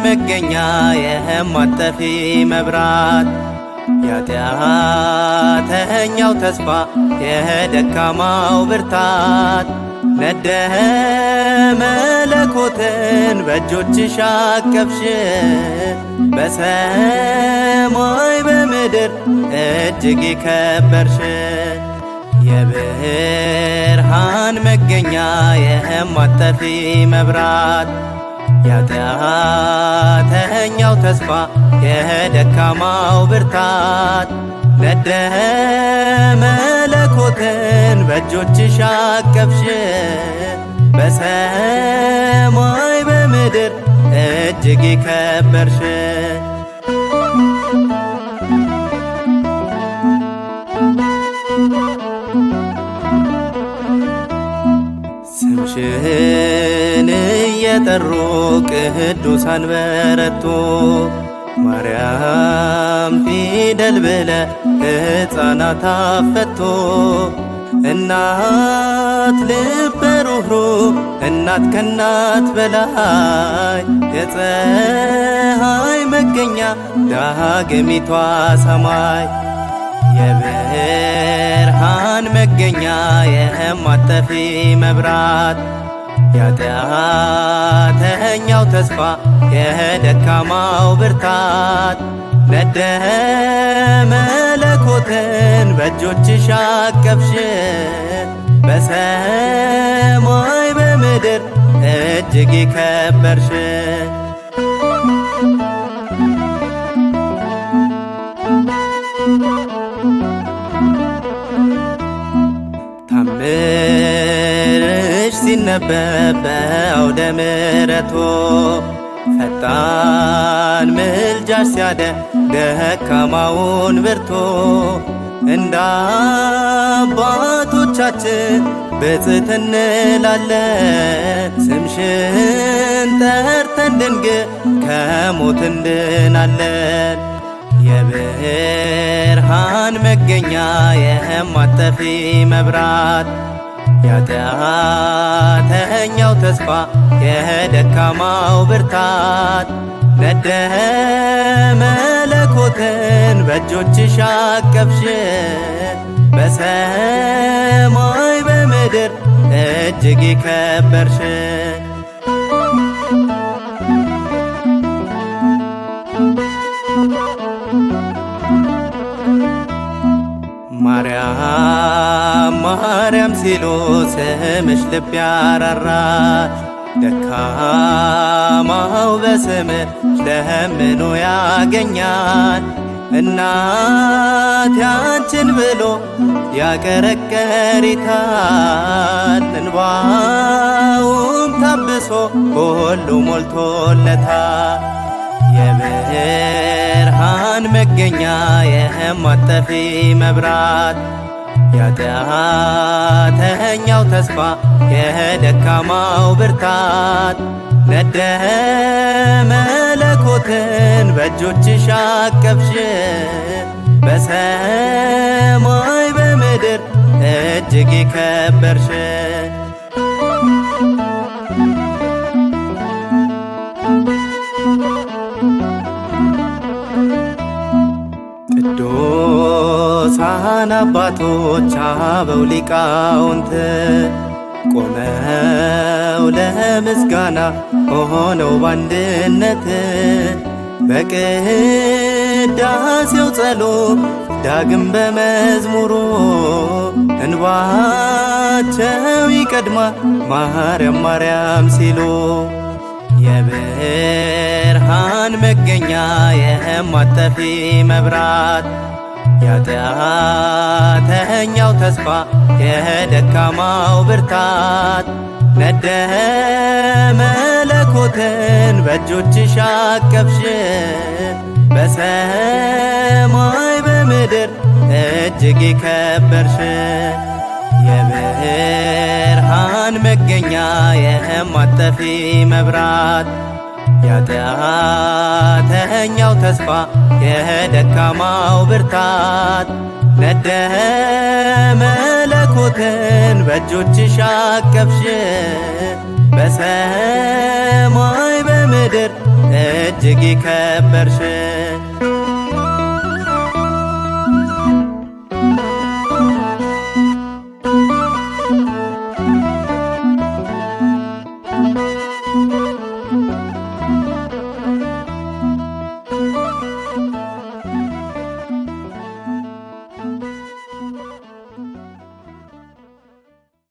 መገኛ የማጠፊ መብራት የኃጢአተኛው ተስፋ የደካማው ብርታት ነደህ መለኮትን በእጆችሽ አቀፍሽ በሰማይ በምድር እጅግ የከበርሽ የብርሃን መገኛ የማጠፊ መብራት የኃጢአተኛው ተስፋ የደካማው ብርታት ነደህ መለኮትን በእጆችሽ አቀፍሽ በሰማይ በምድር እጅግ የከበርሽ ስምሽን እየጠሩ ቅዱሳን በረቱ ማርያም ፊደል ብለ ሕፃናት አፈቶ እናት ልበ ሩህሩህ እናት ከናት በላይ የፀሐይ መገኛ ዳግሚቷ ሰማይ የብርሃን መገኛ የማጠፊ መብራት የኃጢአተኛው ተስፋ የደካማው ብርታት ነደህ መለኮትን በእጆችሽ አቀፍሽ በሰማይ በምድር እጅግ የከበርሽ ታምርሽ ሲነበብ በአውደ ምሕረቱ ፈጣን ምልጃሽ ሲያደር ደካማውን ብርቱ እንደ አባቶቻችን ብፅዕት እንላለን ስምሽን ጠርተን ድንግል ከሞት እንድናለን የብርሃን መገኛ የማጠፊ መብራት የኃጢአተኛው ተስፋ የደካማው ብርታት ነደህ መለኮትን በእጆችሽ አቀፍሽ በሰማይ በምድር እጅግ የከበርሽ ማርያም ማርያም ሲሉ ስምሽ ልብ ያራራች ደካማው በስምሽ ለምኖ ያገኛል እናት ያንቺን ብሎ ያቀረቀሪታል እንባውም ታብሶ ሁሉ ሞልቶለታል የብርሃን መገኛ የማጠፊ መብራት የኃጢአተኛው ተስፋ የደካማው ብርታት ነደህ መለኮትን በእጆችሽ አቀፍሽ በሰማይ በምድር እጅግ የከበርሽ ቅዱሳን አባቶች አበው ሊቃውንት ቆመው ለምስጋና ሆነው ባንድነት በቅዳሴው ጸሎት ዳግም በመዝሙሩ እንባቸው ይቀድማል ማርያም ማርያም ሲሉ የብርሃን መገኛ የማጠፊ መብራት የኃጢአተኛው ተስፋ የደካማው ብርታት ነደህ መለኮትን በእጆችሽ አቀፍሽ በሰማይ በምድር እጅግ የከበርሽ የብርሃን መገኛ የማጠፊ መብራት የኃጢአተኛው ተስፋ የደካማው ብርታት ነደህ መለኮትን በእጆችሽ አቀፍሽ በሰማይ በምድር የከበርሽ